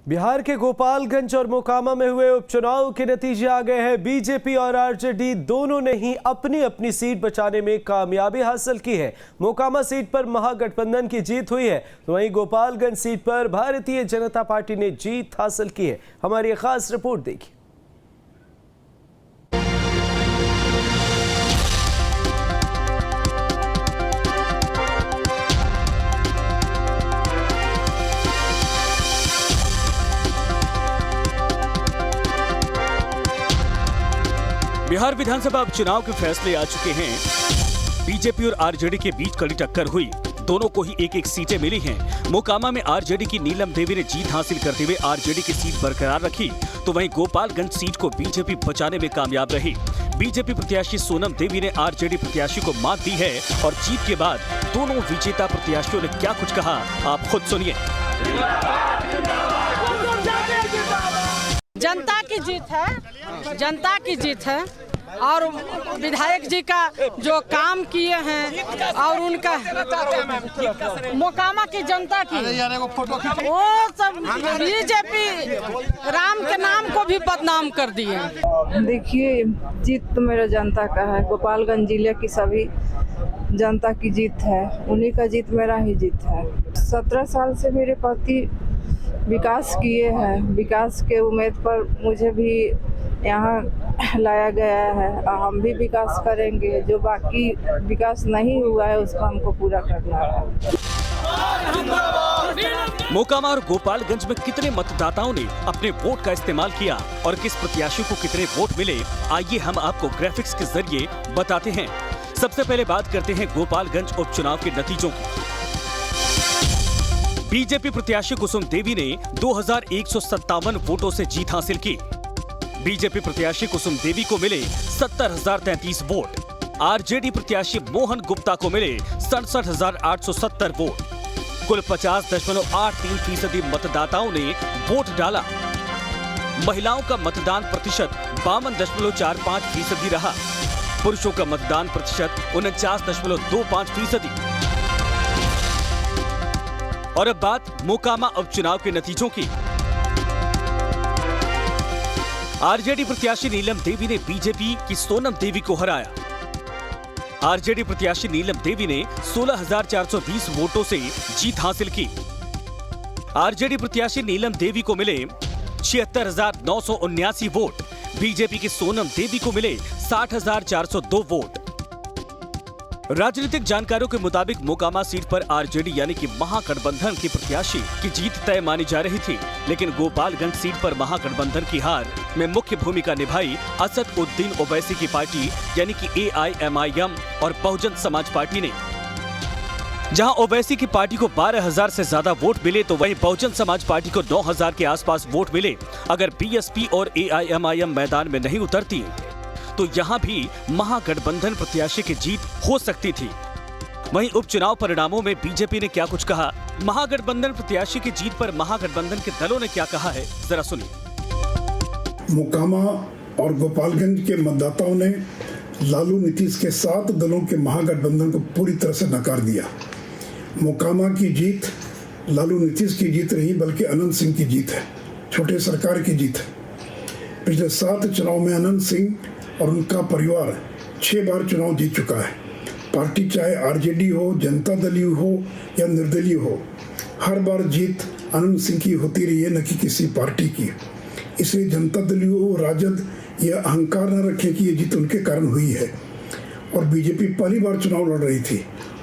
बिहार के गोपालगंज और मोकामा में हुए उपचुनाव के नतीजे आ गए हैं। बीजेपी और आरजेडी दोनों ने ही अपनी अपनी सीट बचाने में कामयाबी हासिल की है। मोकामा सीट पर महागठबंधन की जीत हुई है, तो वहीं गोपालगंज सीट पर भारतीय जनता पार्टी ने जीत हासिल की है। हमारी एक खास रिपोर्ट देखिए। बिहार विधानसभा उपचुनाव के फैसले आ चुके हैं। बीजेपी और आरजेडी के बीच कड़ी टक्कर हुई, दोनों को ही एक एक सीटें मिली हैं। मोकामा में आरजेडी की नीलम देवी ने जीत हासिल करते हुए आरजेडी की सीट बरकरार रखी, तो वहीं गोपालगंज सीट को बीजेपी बचाने में कामयाब रही। बीजेपी प्रत्याशी सोनम देवी ने आरजेडी प्रत्याशी को मात दी है और जीत के बाद दोनों विजेता प्रत्याशियों ने क्या कुछ कहा, आप खुद सुनिए। जनता की जीत है, जनता की जीत है और विधायक जी का जो काम किए हैं और उनका मोकामा की जनता की वो सब बीजेपी राम के नाम को भी बदनाम कर दिए। देखिए, जीत तो मेरा जनता का है, गोपालगंज जिले की सभी जनता की जीत है, उन्हीं का जीत मेरा ही जीत है। 17 साल से मेरे पति विकास किए हैं, विकास के उम्मीद पर मुझे भी यहाँ लाया गया है। हम भी विकास करेंगे, जो बाकी विकास नहीं हुआ है उसको हमको पूरा करना है। मोकामा और गोपालगंज में कितने मतदाताओं ने अपने वोट का इस्तेमाल किया और किस प्रत्याशी को कितने वोट मिले, आइए हम आपको ग्राफिक्स के जरिए बताते हैं। सबसे पहले बात करते हैं गोपालगंज उपचुनाव के नतीजों की। बीजेपी प्रत्याशी कुसुम देवी ने 2157 वोटों से जीत हासिल की। बीजेपी प्रत्याशी कुसुम देवी को मिले 70,033 वोट। आरजेडी प्रत्याशी मोहन गुप्ता को मिले 67,870 वोट। कुल 50.83% मतदाताओं ने वोट डाला। महिलाओं का मतदान प्रतिशत 52.45% रहा। पुरुषों का मतदान प्रतिशत 49.25%। और अब बात मोकामा उपचुनाव के नतीजों की। आरजेडी प्रत्याशी नीलम देवी ने बीजेपी की सोनम देवी को हराया। आरजेडी प्रत्याशी नीलम देवी ने 16,420 वोटों से जीत हासिल की। आरजेडी प्रत्याशी नीलम देवी को मिले 76,979 वोट। बीजेपी की सोनम देवी को मिले 60,402 वोट। राजनीतिक जानकारों के मुताबिक मोकामा सीट पर आरजेडी यानी कि महागठबंधन की प्रत्याशी की जीत तय मानी जा रही थी, लेकिन गोपालगंज सीट पर महागठबंधन की हार में मुख्य भूमिका निभाई असद उद्दीन ओवैसी की पार्टी यानी कि AIMIM और बहुजन समाज पार्टी ने। जहां ओवैसी की पार्टी को 12,000 से ज्यादा वोट मिले, तो वहीं बहुजन समाज पार्टी को 9,000 के आसपास वोट मिले। अगर BSP और AIMIM मैदान में नहीं उतरती तो यहां भी महागठबंधन प्रत्याशी की जीत हो सकती थी। वहीं उपचुनाव परिणामों में बीजेपी ने क्या कुछ कहा, महागठबंधन प्रत्याशी की जीत पर महागठबंधन के दलों ने क्या कहा है, जरा सुनिए। मोकामा और गोपालगंज के मतदाताओं ने लालू नीतीश के 7 दलों के महागठबंधन को पूरी तरह से नकार दिया। मोकामा की जीत लालू नीतीश की जीत नहीं बल्कि अनंत सिंह की जीत है, छोटे सरकार की जीत है। पिछले 7 चुनाव में अनंत सिंह और उनका परिवार 6 बार चुनाव जीत चुका है। पार्टी चाहे आरजेडी हो, जनता दल हो या निर्दलीय हो, हर बार जीत अनंत सिंह की होती रही है, न कि किसी पार्टी की। इसलिए जनता दल हो, राजद यह अहंकार न रखे कि ये जीत उनके कारण हुई है। और बीजेपी पहली बार चुनाव लड़ रही थी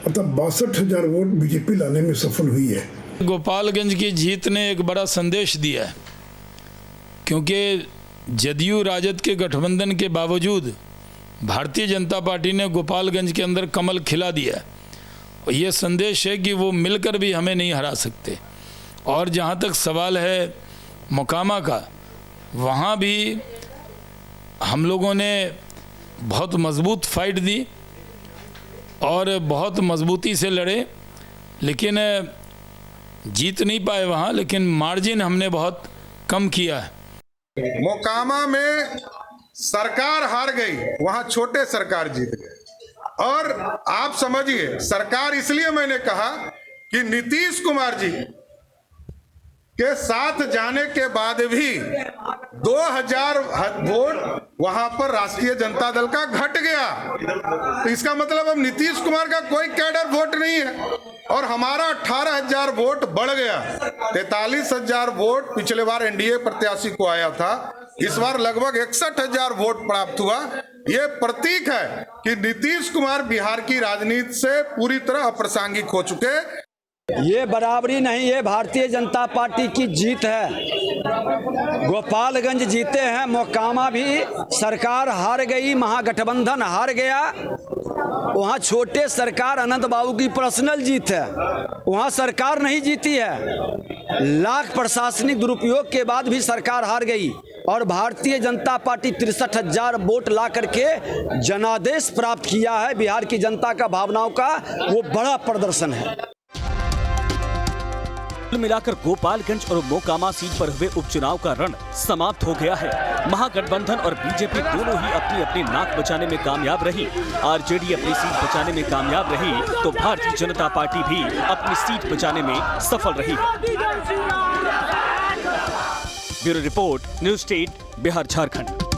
और तब 62,000 वोट बीजेपी लाने में सफल हुई है। गोपालगंज की जीत ने एक बड़ा संदेश दिया है, क्योंकि जदयू राजद के गठबंधन के बावजूद भारतीय जनता पार्टी ने गोपालगंज के अंदर कमल खिला दिया है। और ये संदेश है कि वो मिलकर भी हमें नहीं हरा सकते। और जहाँ तक सवाल है मोकामा का, वहाँ भी हम लोगों ने बहुत मजबूत फाइट दी और बहुत मजबूती से लड़े, लेकिन जीत नहीं पाए वहाँ, लेकिन मार्जिन हमने बहुत कम किया है। मोकामा में सरकार हार गई, वहां छोटे सरकार जीत गए। और आप समझिए, सरकार इसलिए मैंने कहा कि नीतीश कुमार जी के साथ जाने के बाद भी 2000 वोट वहां पर राष्ट्रीय जनता दल का घट गया। तो इसका मतलब अब नीतीश कुमार का कोई कैडर वोट नहीं है और हमारा 18,000 वोट बढ़ गया। 43,000 वोट पिछले बार एनडीए प्रत्याशी को आया था, इस बार लगभग 61,000 वोट प्राप्त हुआ। ये प्रतीक है कि नीतीश कुमार बिहार की राजनीति से पूरी तरह अप्रासंगिक हो चुके। ये बराबरी नहीं, ये भारतीय जनता पार्टी की जीत है। गोपालगंज जीते हैं, मोकामा भी सरकार हार गई, महागठबंधन हार गया। वहाँ छोटे सरकार अनंत बाबू की पर्सनल जीत है, वहाँ सरकार नहीं जीती है। लाख प्रशासनिक दुरुपयोग के बाद भी सरकार हार गई और भारतीय जनता पार्टी 63,000 वोट ला करके जनादेश प्राप्त किया है। बिहार की जनता का भावनाओं का वो बड़ा प्रदर्शन है। कुल मिलाकर गोपालगंज और मोकामा सीट पर हुए उपचुनाव का रण समाप्त हो गया है। महागठबंधन और बीजेपी दोनों ही अपनी अपनी नाक बचाने में कामयाब रही। आरजेडी अपनी सीट बचाने में कामयाब रही तो भारतीय जनता पार्टी भी अपनी सीट बचाने में सफल रही। Bureau report, news state, Bihar Jharkhand.